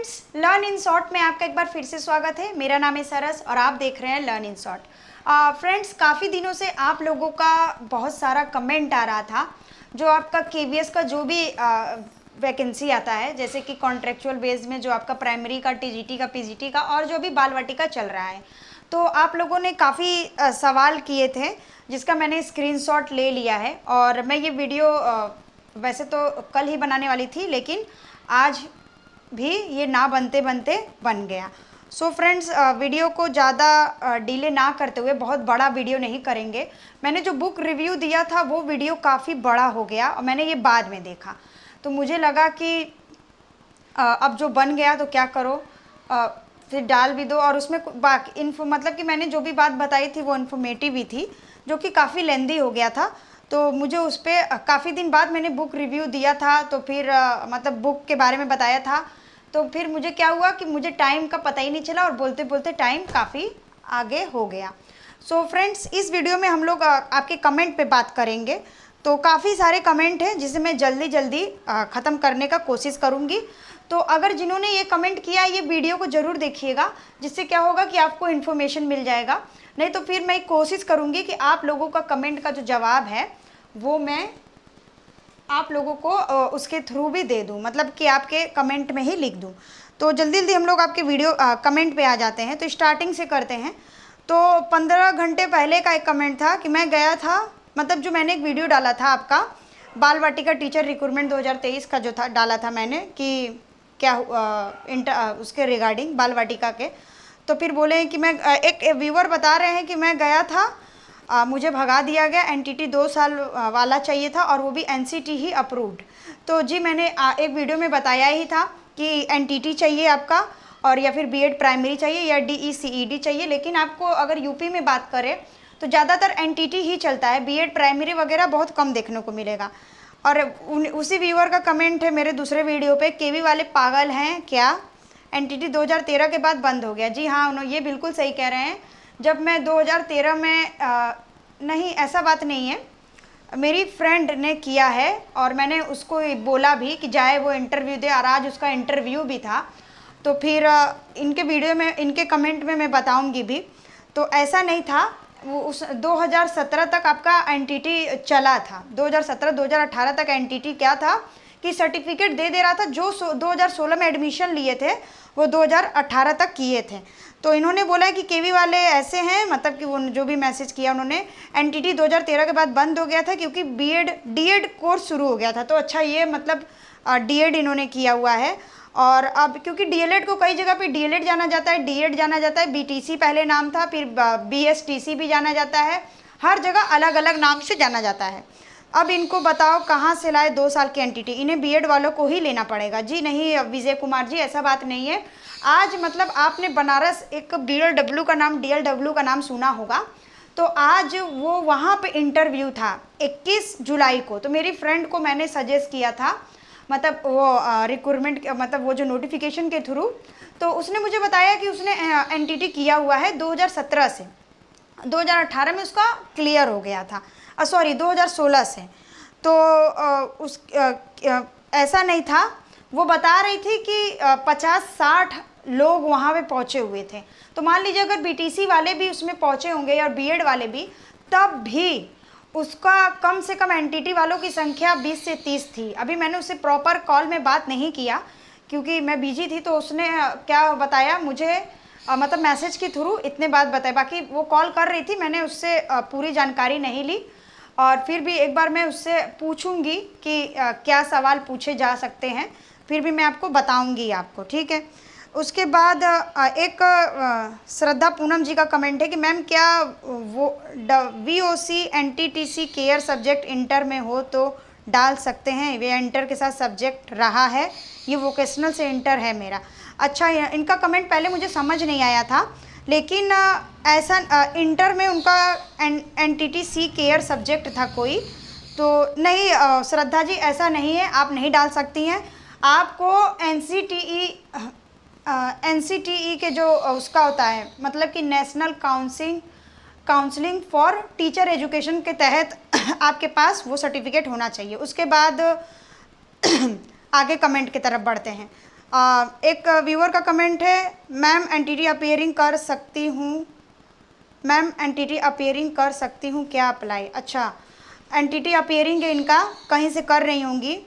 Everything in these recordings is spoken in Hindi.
फ्रेंड्स, लर्न इन शॉर्ट में आपका एक बार फिर से स्वागत है। मेरा नाम है सरस और आप देख रहे हैं लर्न इन शॉर्ट। फ्रेंड्स, काफ़ी दिनों से आप लोगों का बहुत सारा कमेंट आ रहा था जो आपका केवीएस का जो भी वैकेंसी आता है, जैसे कि कॉन्ट्रेक्चुअल बेस में जो आपका प्राइमरी का, टीजीटी का, पीजीटी का और जो भी बाल वाटिका चल रहा है, तो आप लोगों ने काफ़ी सवाल किए थे जिसका मैंने स्क्रीनशॉट ले लिया है। और मैं ये वीडियो वैसे तो कल ही बनाने वाली थी, लेकिन आज भी ये ना बनते बनते बन गया। सो फ्रेंड्स, वीडियो को ज़्यादा डिले ना करते हुए, बहुत बड़ा वीडियो नहीं करेंगे। मैंने जो बुक रिव्यू दिया था वो वीडियो काफ़ी बड़ा हो गया और मैंने ये बाद में देखा, तो मुझे लगा कि अब जो बन गया तो क्या करो, फिर डाल भी दो। और उसमें बाकी मतलब कि मैंने जो भी बात बताई थी वो इन्फॉर्मेटिव ही थी, जो कि काफ़ी लेंदी हो गया था। तो मुझे उस पर काफ़ी दिन बाद मैंने बुक रिव्यू दिया था, तो फिर मतलब बुक के बारे में बताया था, तो फिर मुझे क्या हुआ कि मुझे टाइम का पता ही नहीं चला और बोलते बोलते टाइम काफ़ी आगे हो गया। सो फ्रेंड्स, इस वीडियो में हम लोग आपके कमेंट पे बात करेंगे। तो काफ़ी सारे कमेंट हैं जिसे मैं जल्दी जल्दी ख़त्म करने का कोशिश करूँगी। तो अगर जिन्होंने ये कमेंट किया, ये वीडियो को ज़रूर देखिएगा, जिससे क्या होगा कि आपको इन्फॉर्मेशन मिल जाएगा। नहीं तो फिर मैं कोशिश करूँगी कि आप लोगों का कमेंट का जो जवाब है वो मैं आप लोगों को उसके थ्रू भी दे दूं, मतलब कि आपके कमेंट में ही लिख दूं। तो जल्दी जल्दी हम लोग आपके वीडियो कमेंट पे आ जाते हैं। तो स्टार्टिंग से करते हैं। तो 15 घंटे पहले का एक कमेंट था कि मैं गया था, मतलब जो मैंने एक वीडियो डाला था आपका बाल वाटिका टीचर रिक्रूटमेंट 2023 का जो था डाला था मैंने, कि क्या उसके रिगार्डिंग बाल वाटिका के। तो फिर बोले कि मैं एक व्यूअर बता रहे हैं कि मैं गया था, मुझे भगा दिया गया, एनटीटी 2 साल वाला चाहिए था और वो भी एनसीटी ही अप्रूव्ड। तो जी, मैंने एक वीडियो में बताया ही था कि एनटीटी चाहिए आपका, और या फिर बीएड प्राइमरी चाहिए या डीईसीईडी चाहिए। लेकिन आपको अगर यूपी में बात करें तो ज़्यादातर एनटीटी ही चलता है, बीएड प्राइमरी वगैरह बहुत कम देखने को मिलेगा। और उसी व्यूअर का कमेंट है मेरे दूसरे वीडियो पे, केवी वाले पागल हैं क्या, एनटीटी 2013 के बाद बंद हो गया। जी हाँ, उन्होंने ये बिल्कुल सही कह रहे हैं। जब मैं 2013 में नहीं, ऐसा बात नहीं है, मेरी फ्रेंड ने किया है और मैंने उसको बोला भी कि जाए वो इंटरव्यू दे, और आज उसका इंटरव्यू भी था। तो फिर इनके वीडियो में, इनके कमेंट में मैं बताऊंगी भी। तो ऐसा नहीं था, वो उस 2017 तक आपका एनटीटी चला था। 2017-2018 तक एनटीटी क्या था कि सर्टिफिकेट दे रहा था। जो 2016 में एडमिशन लिए थे वो 2018 तक किए थे। तो इन्होंने बोला है कि केवी वाले ऐसे हैं, मतलब कि वो जो भी मैसेज किया उन्होंने, एनटीटी 2013 के बाद बंद हो गया था क्योंकि डीएड कोर्स शुरू हो गया था। तो अच्छा, ये मतलब डीएड इन्होंने किया हुआ है। और अब क्योंकि डीएलएड को कई जगह पे डीएलएड जाना जाता है, डीएड जाना जाता है, बीटीसी पहले नाम था, फिर बीएसटीसी भी जाना जाता है, हर जगह अलग अलग नाम से जाना जाता है। अब इनको बताओ कहाँ से लाए 2 साल की एनटीटी, इन्हें बीएड वालों को ही लेना पड़ेगा। जी नहीं विजय कुमार जी, ऐसा बात नहीं है। आज मतलब आपने बनारस एक डीएलडब्ल्यू का नाम सुना होगा, तो आज वो वहाँ पे इंटरव्यू था 21 जुलाई को। तो मेरी फ्रेंड को मैंने सजेस्ट किया था, मतलब वो रिक्रूटमेंट, मतलब वो जो नोटिफिकेशन के थ्रू, तो उसने मुझे बताया कि उसने एनटीटी किया हुआ है 2017 से, 2018 में उसका क्लियर हो गया था, सॉरी 2016 से। तो ऐसा नहीं था, वो बता रही थी कि 50-60 लोग वहाँ पे पहुँचे हुए थे। तो मान लीजिए अगर बीटीसी वाले भी उसमें पहुँचे होंगे और बीएड वाले भी, तब भी उसका कम से कम एनटीटी वालों की संख्या 20 से 30 थी। अभी मैंने उससे प्रॉपर कॉल में बात नहीं किया क्योंकि मैं बिजी थी। तो उसने क्या बताया मुझे, मतलब मैसेज के थ्रू इतने बात बताए, बाकी वो कॉल कर रही थी, मैंने उससे पूरी जानकारी नहीं ली। और फिर भी एक बार मैं उससे पूछूंगी कि क्या सवाल पूछे जा सकते हैं, फिर भी मैं आपको बताऊंगी आपको, ठीक है। उसके बाद एक श्रद्धा पूनम जी का कमेंट है कि मैम क्या वो वीओसी एनटीटीसी केयर सब्जेक्ट इंटर में हो तो डाल सकते हैं, वे इंटर के साथ सब्जेक्ट रहा है, ये वोकेशनल से इंटर है मेरा। अच्छा, इनका कमेंट पहले मुझे समझ नहीं आया था, लेकिन ऐसा इंटर में उनका एनटीटीसी केयर सब्जेक्ट था कोई, तो नहीं श्रद्धा जी, ऐसा नहीं है, आप नहीं डाल सकती हैं। आपको एनसीटीई के जो उसका होता है, मतलब कि national counselling for teacher education के तहत आपके पास वो सर्टिफिकेट होना चाहिए। उसके बाद आगे कमेंट की तरफ बढ़ते हैं। एक व्यूअर का कमेंट है, मैम एंटिटी अपीयरिंग कर सकती हूँ, मैम एंटिटी अपीयरिंग कर सकती हूँ क्या अप्लाई? अच्छा, एंटिटी अपीयरिंग है इनका, कहीं से कर रही होंगी।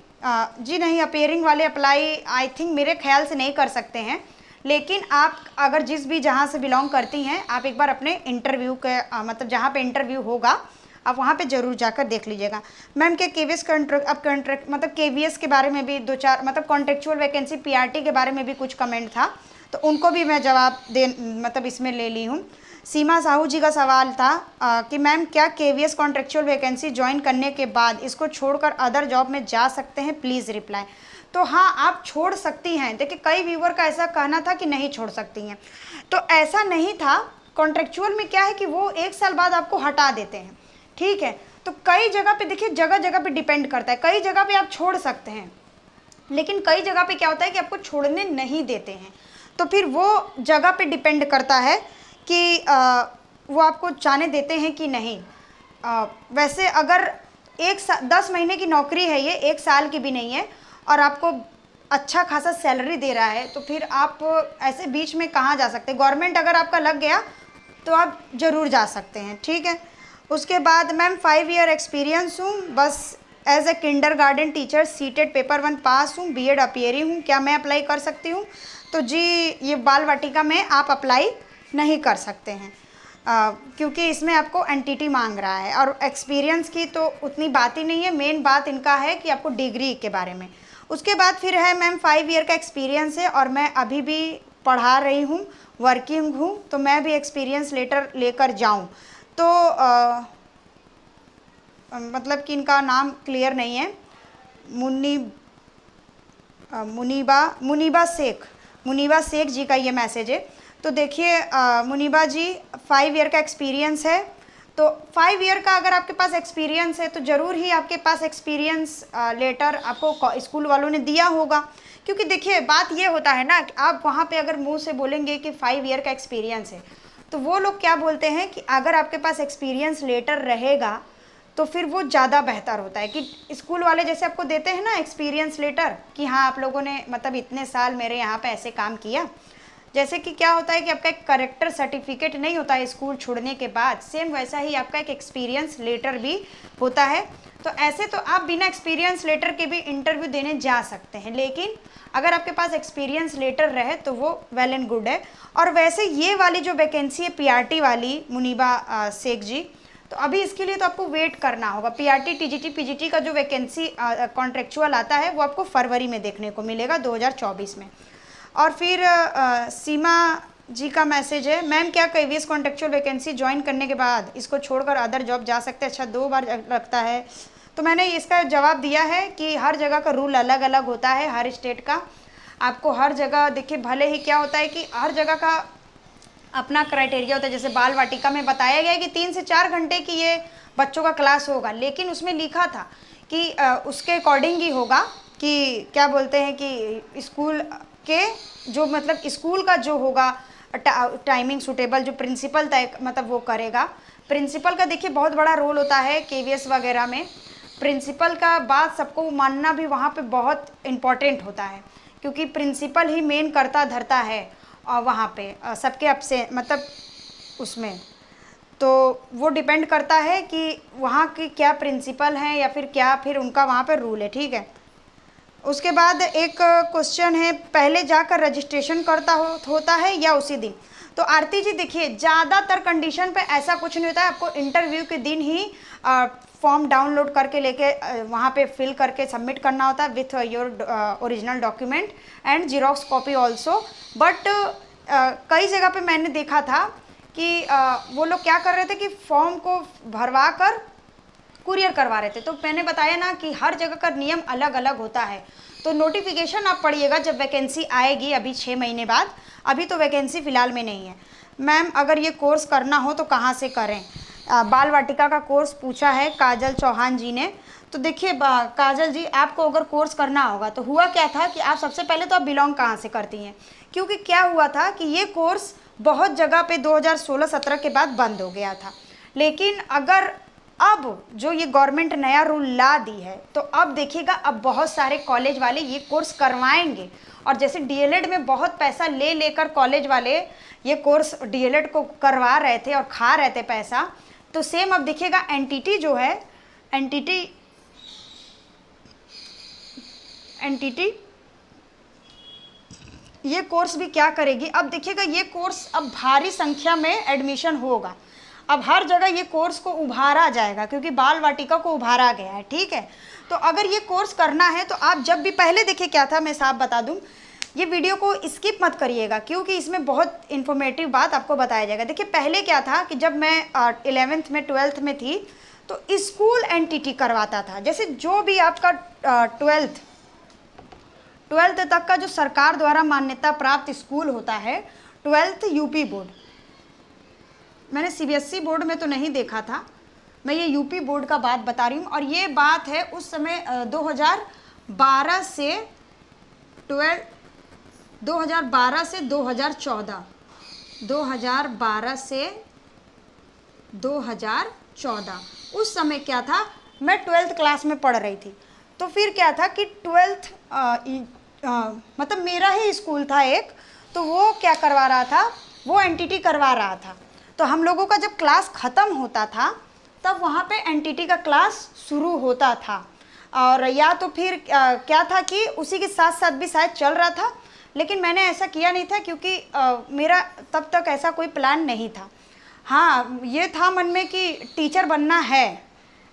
जी नहीं, अपीयरिंग वाले अप्लाई आई थिंक मेरे ख्याल से नहीं कर सकते हैं, लेकिन आप अगर जिस भी जहाँ से बिलोंग करती हैं, आप एक बार अपने इंटरव्यू के मतलब जहाँ पे इंटरव्यू होगा आप वहाँ पे ज़रूर जाकर देख लीजिएगा। मैम क्या केवीएस कॉन्ट्रैक्ट, अब कॉन्ट्रैक्ट मतलब केवीएस के बारे में भी 2-4 मतलब कॉन्ट्रेक्चुअल वैकेंसी पीआरटी के बारे में भी कुछ कमेंट था, तो उनको भी मैं जवाब दे मतलब इसमें ले ली हूँ। सीमा साहू जी का सवाल था कि मैम क्या केवीएस कॉन्ट्रेक्चुअल वैकेंसी ज्वाइन करने के बाद इसको छोड़कर अदर जॉब में जा सकते हैं, प्लीज़ रिप्लाई। तो हाँ, आप छोड़ सकती हैं। देखिए कई व्यूअर का ऐसा कहना था कि नहीं छोड़ सकती हैं, तो ऐसा नहीं था। कॉन्ट्रेक्चुअल में क्या है कि वो 1 साल बाद आपको हटा देते हैं, ठीक है। तो कई जगह पे देखिए, जगह जगह पे डिपेंड करता है, कई जगह पे आप छोड़ सकते हैं, लेकिन कई जगह पे क्या होता है कि आपको छोड़ने नहीं देते हैं। तो फिर वो जगह पे डिपेंड करता है कि वो आपको जाने देते हैं कि नहीं। वैसे अगर 10 महीने की नौकरी है, ये 1 साल की भी नहीं है, और आपको अच्छा खासा सैलरी दे रहा है, तो फिर आप ऐसे बीच में कहाँ जा सकते हैं। गवर्नमेंट अगर आपका लग गया तो आप ज़रूर जा सकते हैं, ठीक है। उसके बाद मैम 5 ईयर एक्सपीरियंस हूँ, बस as a kindergarten teacher, CTET paper 1 pass हूँ, बीएड अपीयरी हूँ, क्या मैं अप्लाई कर सकती हूँ? तो जी, ये बाल वाटिका में आप अप्लाई नहीं कर सकते हैं, क्योंकि इसमें आपको एंटिटी मांग रहा है, और एक्सपीरियंस की तो उतनी बात ही नहीं है। मेन बात इनका है कि आपको डिग्री के बारे में। उसके बाद फिर है मैम 5 ईयर का एक्सपीरियंस है, और मैं अभी भी पढ़ा रही हूँ, वर्किंग हूँ, तो मैं भी एक्सपीरियंस लेटर लेकर जाऊँ? तो मतलब कि इनका नाम क्लियर नहीं है। मुनीबा शेख जी का ये मैसेज है। तो देखिए मुनीबा जी, 5 ईयर का एक्सपीरियंस है, तो 5 ईयर का अगर आपके पास एक्सपीरियंस है तो ज़रूर ही आपके पास एक्सपीरियंस लेटर आपको स्कूल वालों ने दिया होगा। क्योंकि देखिए बात ये होता है ना कि आप वहाँ पे अगर मुंह से बोलेंगे कि 5 ईयर का एक्सपीरियंस है, तो वो लोग क्या बोलते हैं कि अगर आपके पास एक्सपीरियंस लेटर रहेगा तो फिर वो ज़्यादा बेहतर होता है। कि स्कूल वाले जैसे आपको देते हैं ना एक्सपीरियंस लेटर कि हाँ आप लोगों ने मतलब इतने साल मेरे यहाँ पे ऐसे काम किया, जैसे कि क्या होता है कि आपका एक करेक्टर सर्टिफिकेट नहीं होता है स्कूल छोड़ने के बाद, सेम वैसा ही आपका एक एक्सपीरियंस लेटर भी होता है। तो ऐसे तो आप बिना एक्सपीरियंस लेटर के भी इंटरव्यू देने जा सकते हैं, लेकिन अगर आपके पास एक्सपीरियंस लेटर रहे तो वो वेल एंड गुड है। और वैसे ये वाली जो वैकेंसी है पीआरटी वाली मुनीबा शेख जी, तो अभी इसके लिए तो आपको वेट करना होगा। पीआरटी टीजीटी पीजीटी का जो वैकेंसी कॉन्ट्रेक्चुअल आता है वो आपको फरवरी में देखने को मिलेगा, 2024 में। और फिर सीमा जी का मैसेज है, मैम क्या केवीएस कॉन्ट्रेक्चुअल वैकेंसी ज्वाइन करने के बाद इसको छोड़कर अदर जॉब जा सकते हैं? अच्छा, 2 बार लगता है। तो मैंने इसका जवाब दिया है कि हर जगह का रूल अलग अलग होता है, हर स्टेट का। आपको हर जगह देखिए, भले ही क्या होता है कि हर जगह का अपना क्राइटेरिया होता है। जैसे बाल वाटिका में बताया गया है कि 3 से 4 घंटे की ये बच्चों का क्लास होगा, लेकिन उसमें लिखा था कि उसके अकॉर्डिंग ही होगा कि क्या बोलते हैं कि स्कूल के जो मतलब स्कूल का जो होगा टाइमिंग सूटेबल, जो प्रिंसिपल तय मतलब वो करेगा। प्रिंसिपल का देखिए बहुत बड़ा रोल होता है केवीएस वगैरह में। प्रिंसिपल का बात सबको मानना भी वहाँ पे बहुत इम्पॉर्टेंट होता है, क्योंकि प्रिंसिपल ही मेन करता धरता है और वहाँ पे सबके अपसे मतलब उसमें, तो वो डिपेंड करता है कि वहाँ की क्या प्रिंसिपल हैं या फिर क्या फिर उनका वहाँ पे रूल है, ठीक है। उसके बाद एक क्वेश्चन है, पहले जाकर रजिस्ट्रेशन होता है या उसी दिन? तो आरती जी देखिए, ज़्यादातर कंडीशन पे ऐसा कुछ नहीं होता है। आपको इंटरव्यू के दिन ही फॉर्म डाउनलोड करके लेके वहाँ पे फिल करके सबमिट करना होता है with your original document and xerox copy also. But कई जगह पे मैंने देखा था कि वो लोग क्या कर रहे थे कि फॉर्म को भरवा कर कुरियर करवा रहे थे। तो मैंने बताया ना कि हर जगह का नियम अलग अलग होता है। तो नोटिफिकेशन आप पढ़िएगा जब वैकेंसी आएगी, अभी 6 महीने बाद। अभी तो वैकेंसी फ़िलहाल में नहीं है। मैम अगर ये कोर्स करना हो तो कहाँ से करें? बाल वाटिका का कोर्स पूछा है काजल चौहान जी ने। तो देखिए काजल जी, आपको अगर कोर्स करना होगा तो हुआ क्या था कि आप सबसे पहले तो आप बिलोंग कहाँ से करती हैं, क्योंकि क्या हुआ था कि ये कोर्स बहुत जगह पे 2016-17 के बाद बंद हो गया था। लेकिन अगर अब जो ये गवर्नमेंट नया रूल ला दी है, तो अब देखिएगा अब बहुत सारे कॉलेज वाले ये कोर्स करवाएंगे। और जैसे डीएलएड में बहुत पैसा ले लेकर कॉलेज वाले ये कोर्स डीएलएड को करवा रहे थे और खा रहे थे पैसा, तो सेम अब देखिएगा एनटीटी जो है, एनटीटी ये कोर्स भी क्या करेगी, अब देखिएगा ये कोर्स अब भारी संख्या में एडमिशन होगा। अब हर जगह ये कोर्स को उभारा जाएगा क्योंकि बाल वाटिका को उभारा गया है, ठीक है। तो अगर ये कोर्स करना है तो आप जब भी, पहले देखिए क्या था, मैं साफ बता दूं, ये वीडियो को स्किप मत करिएगा क्योंकि इसमें बहुत इन्फॉर्मेटिव बात आपको बताया जाएगा। देखिए पहले क्या था कि जब मैं 11th में 12th में थी तो स्कूल एनटीटी करवाता था। जैसे जो भी आपका 12th तक का जो सरकार द्वारा मान्यता प्राप्त स्कूल होता है, 12th यूपी बोर्ड, मैंने सीबीएसई बोर्ड में तो नहीं देखा था, मैं ये यूपी बोर्ड का बात बता रही हूँ। और ये बात है उस समय 2012 से 2014, 2012 से 2014, उस समय क्या था, मैं 12th क्लास में पढ़ रही थी। तो फिर क्या था कि 12th मतलब मेरा ही स्कूल था एक, तो वो क्या करवा रहा था, वो एनटीटी करवा रहा था। तो हम लोगों का जब क्लास ख़त्म होता था तब वहाँ पे एनटीटी का क्लास शुरू होता था। और या तो फिर क्या था कि उसी के साथ साथ भी शायद चल रहा था, लेकिन मैंने ऐसा किया नहीं था क्योंकि मेरा तब तक ऐसा कोई प्लान नहीं था। हाँ, ये था मन में कि टीचर बनना है,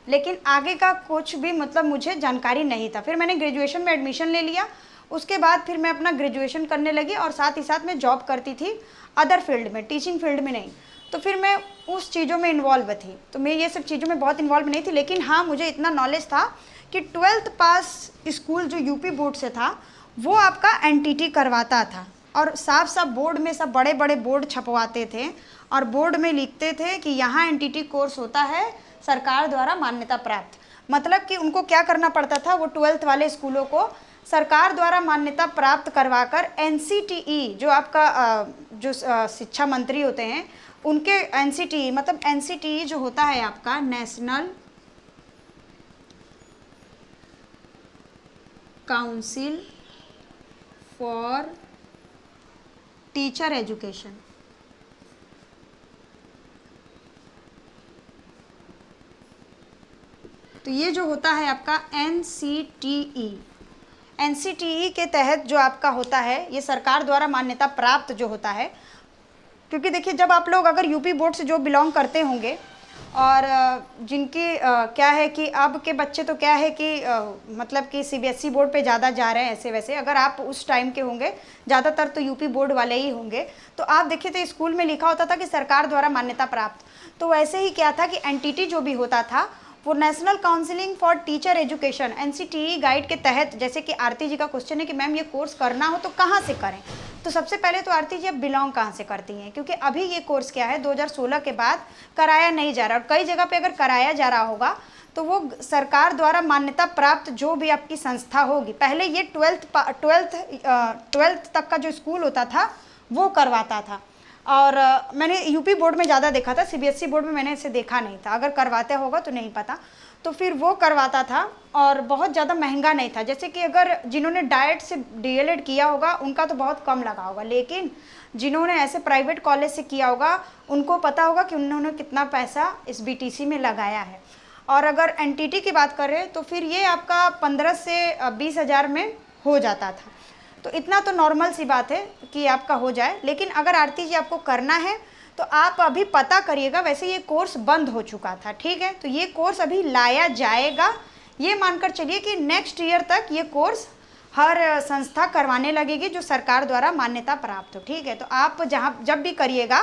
लेकिन आगे का कुछ भी मतलब मुझे जानकारी नहीं था। फिर मैंने ग्रेजुएशन में एडमिशन ले लिया, उसके बाद फिर मैं अपना ग्रेजुएशन करने लगी और साथ ही साथ मैं जॉब करती थी अदर फील्ड में, टीचिंग फील्ड में नहीं। तो फिर मैं उस चीज़ों में इन्वॉल्व थी, तो मैं ये सब चीज़ों में बहुत इन्वॉल्व नहीं थी। लेकिन हाँ, मुझे इतना नॉलेज था कि 12th पास स्कूल जो यूपी बोर्ड से था वो आपका एनटीटी करवाता था। और साफ साफ बोर्ड में सब बड़े बड़े बोर्ड छपवाते थे और बोर्ड में लिखते थे कि यहाँ एनटीटी कोर्स होता है सरकार द्वारा मान्यता प्राप्त। मतलब कि उनको क्या करना पड़ता था, वो 12th वाले स्कूलों को सरकार द्वारा मान्यता प्राप्त करवाकर एनसीटीई, जो आपका जो शिक्षा मंत्री होते हैं उनके एनसीटीई, मतलब एनसीटीई जो होता है आपका national council for teacher education, तो ये जो होता है आपका एनसीटीई, एनसीटीई के तहत जो आपका होता है, ये सरकार द्वारा मान्यता प्राप्त जो होता है। क्योंकि देखिए जब आप लोग अगर यूपी बोर्ड से जो बिलोंग करते होंगे और जिनकी क्या है कि अब के बच्चे तो क्या है कि मतलब कि सीबीएसई बोर्ड पे ज़्यादा जा रहे हैं, ऐसे वैसे अगर आप उस टाइम के होंगे, ज़्यादातर तो यूपी बोर्ड वाले ही होंगे, तो आप देखिए तो स्कूल में लिखा होता था कि सरकार द्वारा मान्यता प्राप्त। तो वैसे ही क्या था कि एनटीटी जो भी होता था वो national counselling for teacher education NCTE guide के तहत, जैसे कि आरती जी का क्वेश्चन है कि मैम ये कोर्स करना हो तो कहाँ से करें, तो सबसे पहले तो आरती जी अब बिलोंग कहाँ से करती हैं, क्योंकि अभी ये कोर्स क्या है 2016 के बाद कराया नहीं जा रहा, और कई जगह पे अगर कराया जा रहा होगा तो वो सरकार द्वारा मान्यता प्राप्त जो भी आपकी संस्था होगी, पहले ये 12th तक का जो स्कूल होता था वो करवाता था। और मैंने यूपी बोर्ड में ज़्यादा देखा था, सीबीएसई बोर्ड में मैंने इसे देखा नहीं था, अगर करवाते होगा तो नहीं पता। तो फिर वो करवाता था और बहुत ज़्यादा महंगा नहीं था, जैसे कि अगर जिन्होंने डाइट से डीएलएड किया होगा उनका तो बहुत कम लगा होगा, लेकिन जिन्होंने ऐसे प्राइवेट कॉलेज से किया होगा उनको पता होगा कि उन्होंने कितना पैसा इस बीटीसी में लगाया है। और अगर एनटीटी की बात करें तो फिर ये आपका 15 से 20 हज़ार में हो जाता था, तो इतना तो नॉर्मल सी बात है कि आपका हो जाए। लेकिन अगर आरती जी आपको करना है तो आप अभी पता करिएगा, वैसे ये कोर्स बंद हो चुका था, ठीक है, तो ये कोर्स अभी लाया जाएगा, ये मानकर चलिए कि नेक्स्ट ईयर तक ये कोर्स हर संस्था करवाने लगेगी जो सरकार द्वारा मान्यता प्राप्त हो, ठीक है। तो आप जब भी करिएगा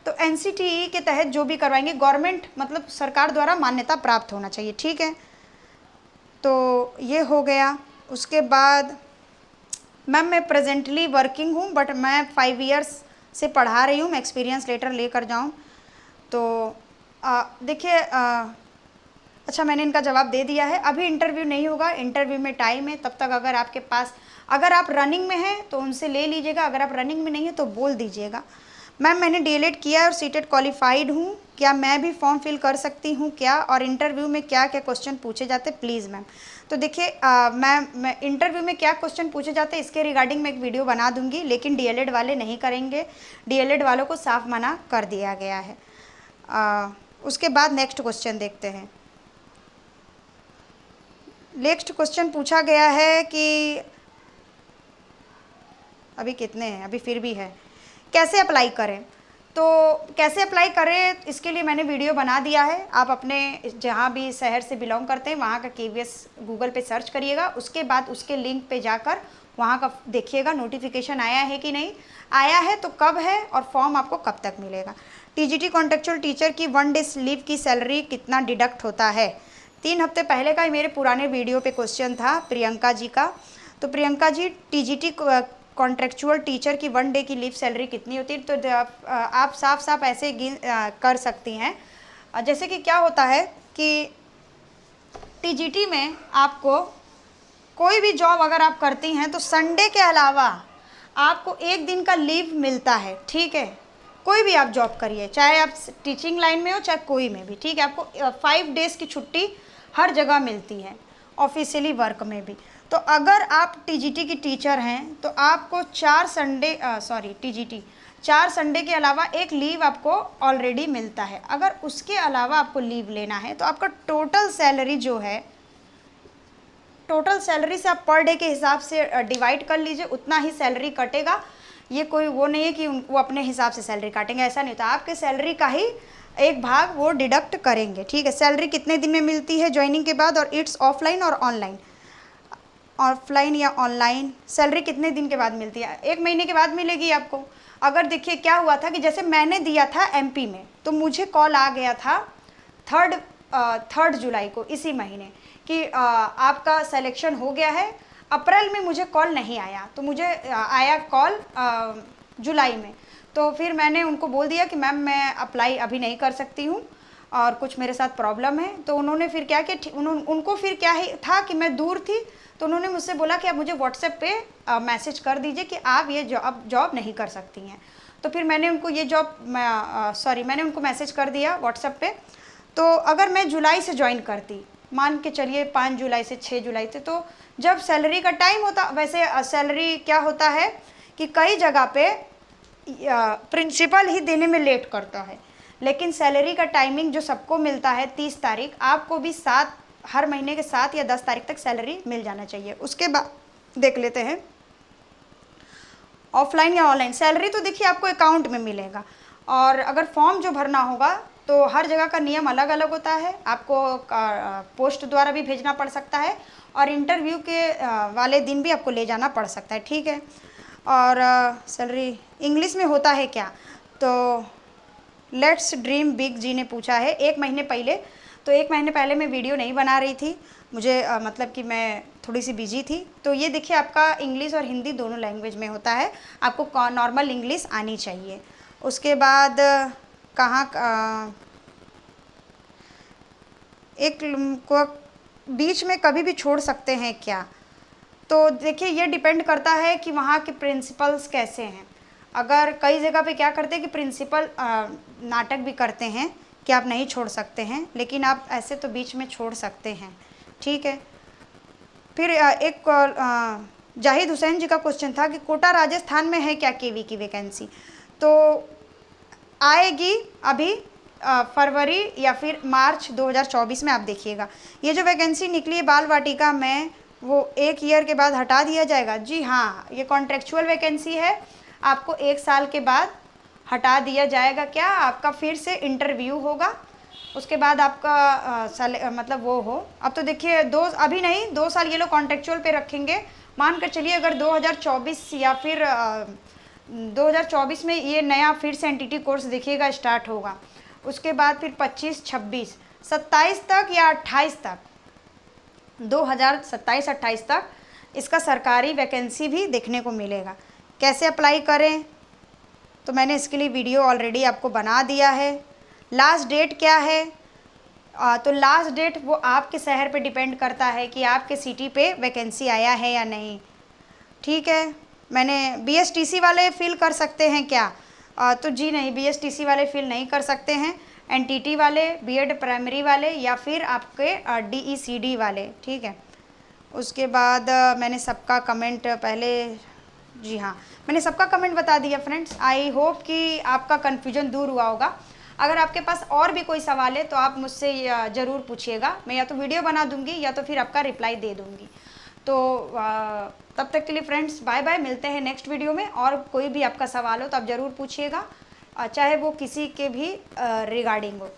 तो एनसीटीई के तहत जो भी करवाएंगे गवर्नमेंट मतलब सरकार द्वारा मान्यता प्राप्त होना चाहिए, ठीक है। तो ये हो गया। उसके बाद मैम मैं प्रेजेंटली वर्किंग हूँ, बट मैं 5 इयर्स से पढ़ा रही हूँ, मैं एक्सपीरियंस लेटर लेकर जाऊँ तो देखिए अच्छा मैंने इनका जवाब दे दिया है, अभी इंटरव्यू नहीं होगा, इंटरव्यू में टाइम है, तब तक अगर आपके पास, अगर आप रनिंग में हैं तो उनसे ले लीजिएगा, अगर आप रनिंग में नहीं है तो बोल दीजिएगा। मैम मैंने डीएलएड किया और सीटेट क्वालिफाइड हूँ, क्या मैं भी फॉर्म फिल कर सकती हूँ क्या, और इंटरव्यू में क्या क्या क्वेश्चन पूछे जाते प्लीज़ मैम। तो देखिए मैम, मैं इंटरव्यू में क्या क्वेश्चन पूछे जाते हैं इसके रिगार्डिंग मैं एक वीडियो बना दूंगी, लेकिन डीएलएड वाले नहीं करेंगे, डीएलएड वालों को साफ मना कर दिया गया है। उसके बाद नेक्स्ट क्वेश्चन देखते हैं। नेक्स्ट क्वेश्चन पूछा गया है कि अभी कितने हैं, अभी फिर भी है, कैसे अप्लाई करें। तो कैसे अप्लाई करें इसके लिए मैंने वीडियो बना दिया है। आप अपने जहाँ भी शहर से बिलोंग करते हैं वहाँ का केवीएस गूगल पे सर्च करिएगा, उसके बाद उसके लिंक पे जाकर वहाँ का देखिएगा नोटिफिकेशन आया है कि नहीं आया है, तो कब है और फॉर्म आपको कब तक मिलेगा। टीजीटी कॉन्ट्रेक्चुअल टीचर की 1 डे लीव की सैलरी कितना डिडक्ट होता है। 3 हफ्ते पहले का मेरे पुराने वीडियो पे क्वेश्चन था प्रियंका जी का। तो Priyanka ji, TGT contractual teacher की 1 डे की लीव सैलरी कितनी होती है, तो आप साफ साफ ऐसे कर सकती हैं। जैसे कि क्या होता है कि टीजीटी में आपको कोई भी जॉब अगर आप करती हैं तो संडे के अलावा आपको 1 दिन का लीव मिलता है, ठीक है। कोई भी आप जॉब करिए, चाहे आप टीचिंग लाइन में हो चाहे कोई में भी, ठीक है। आपको 5 डेज़ की छुट्टी हर जगह मिलती है, ऑफिशियली वर्क में भी। तो अगर आप टीजीटी की टीचर हैं तो आपको 4 संडे के अलावा एक लीव आपको ऑलरेडी मिलता है। अगर उसके अलावा आपको लीव लेना है तो आपका टोटल सैलरी जो है, टोटल सैलरी से आप पर डे के हिसाब से डिवाइड कर लीजिए, उतना ही सैलरी कटेगा। ये कोई वो नहीं है कि वो अपने हिसाब से सैलरी काटेंगे, ऐसा नहीं होता। आपके सैलरी का ही एक भाग वो डिडक्ट करेंगे, ठीक है। सैलरी कितने दिन में मिलती है ज्वाइनिंग के बाद, और इट्स ऑफलाइन और ऑनलाइन, ऑफलाइन या ऑनलाइन सैलरी कितने दिन के बाद मिलती है। 1 महीने के बाद मिलेगी आपको। अगर देखिए क्या हुआ था कि जैसे मैंने दिया था एमपी में, तो मुझे कॉल आ गया था 3 जुलाई को इसी महीने कि आपका सिलेक्शन हो गया है। अप्रैल में मुझे कॉल नहीं आया, तो मुझे आया कॉल जुलाई में। तो फिर मैंने उनको बोल दिया कि मैम मैं अप्लाई अभी नहीं कर सकती हूँ और कुछ मेरे साथ प्रॉब्लम है। तो उन्होंने फिर क्या किया, उनको फिर क्या ही था कि मैं दूर थी, तो उन्होंने मुझसे बोला कि आप मुझे व्हाट्सएप पे मैसेज कर दीजिए कि आप ये जॉब नहीं कर सकती हैं। तो फिर मैंने उनको ये मैंने उनको मैसेज कर दिया व्हाट्सएप पे। तो अगर मैं जुलाई से ज्वाइन करती, मान के चलिए 5 जुलाई से 6 जुलाई से, तो जब सैलरी का टाइम होता, वैसे सैलरी क्या होता है कि कई जगह पे प्रिंसिपल ही देने में लेट करता है, लेकिन सैलरी का टाइमिंग जो सबको मिलता है 30 तारीख, आपको भी हर महीने के 7 या 10 तारीख तक सैलरी मिल जाना चाहिए। उसके बाद देख लेते हैं ऑफलाइन या ऑनलाइन सैलरी। तो देखिए आपको अकाउंट में मिलेगा, और अगर फॉर्म जो भरना होगा तो हर जगह का नियम अलग अलग होता है। आपको पोस्ट द्वारा भी भेजना पड़ सकता है, और इंटरव्यू के वाले दिन भी आपको ले जाना पड़ सकता है, ठीक है। और सैलरी इंग्लिश में होता है क्या, तो लेट्स ड्रीम बिग जी ने पूछा है 1 महीने पहले। तो 1 महीने पहले मैं वीडियो नहीं बना रही थी, मुझे मतलब कि मैं थोड़ी सी बिजी थी। तो ये देखिए आपका इंग्लिश और हिंदी दोनों लैंग्वेज में होता है, आपको नॉर्मल इंग्लिश आनी चाहिए। उसके बाद एक को बीच में कभी भी छोड़ सकते हैं क्या, तो देखिए ये डिपेंड करता है कि वहाँ के प्रिंसिपल्स कैसे हैं। अगर कई जगह पे क्या करते हैं कि प्रिंसिपल नाटक भी करते हैं कि आप नहीं छोड़ सकते हैं, लेकिन आप ऐसे तो बीच में छोड़ सकते हैं, ठीक है। फिर एक जाहिद हुसैन जी का क्वेश्चन था कि कोटा राजस्थान में है क्या केवी की वैकेंसी, तो आएगी अभी फरवरी या फिर मार्च 2024 में। आप देखिएगा ये जो वैकेंसी निकली है बाल वाटिका में, वो 1 ईयर के बाद हटा दिया जाएगा। जी हाँ, ये कॉन्ट्रेक्चुअल वैकेंसी है, आपको 1 साल के बाद हटा दिया जाएगा। क्या आपका फिर से इंटरव्यू होगा, उसके बाद आपका मतलब वो हो। अब तो देखिए अभी नहीं 2 साल ये लोग कॉन्ट्रेक्चुअल पे रखेंगे। मान कर चलिए अगर 2024 या फिर 2024 में ये नया फिर से एनटीटी कोर्स देखिएगा स्टार्ट होगा, उसके बाद फिर 25, 26, 27 तक या 28 तक, 2027-28 तक इसका सरकारी वैकेंसी भी देखने को मिलेगा। कैसे अप्लाई करें, तो मैंने इसके लिए वीडियो ऑलरेडी आपको बना दिया है। लास्ट डेट क्या है, तो लास्ट डेट वो आपके शहर पे डिपेंड करता है कि आपके सिटी पे वैकेंसी आया है या नहीं, ठीक है। मैंने बीएसटीसी वाले फिल कर सकते हैं क्या, तो जी नहीं, BSTC वाले फिल नहीं कर सकते हैं, NTT वाले, बीएड प्राइमरी वाले या फिर आपके DECD वाले, ठीक है। उसके बाद मैंने सबका कमेंट पहले, जी हाँ, मैंने सबका कमेंट बता दिया फ्रेंड्स। आई होप कि आपका कन्फ्यूजन दूर हुआ होगा। अगर आपके पास और भी कोई सवाल है तो आप मुझसे ज़रूर पूछिएगा, मैं या तो वीडियो बना दूंगी या तो फिर आपका रिप्लाई दे दूंगी। तो तब तक के लिए फ्रेंड्स बाय बाय, मिलते हैं नेक्स्ट वीडियो में। और कोई भी आपका सवाल हो तो आप ज़रूर पूछिएगा, चाहे वो किसी के भी रिगार्डिंग हो।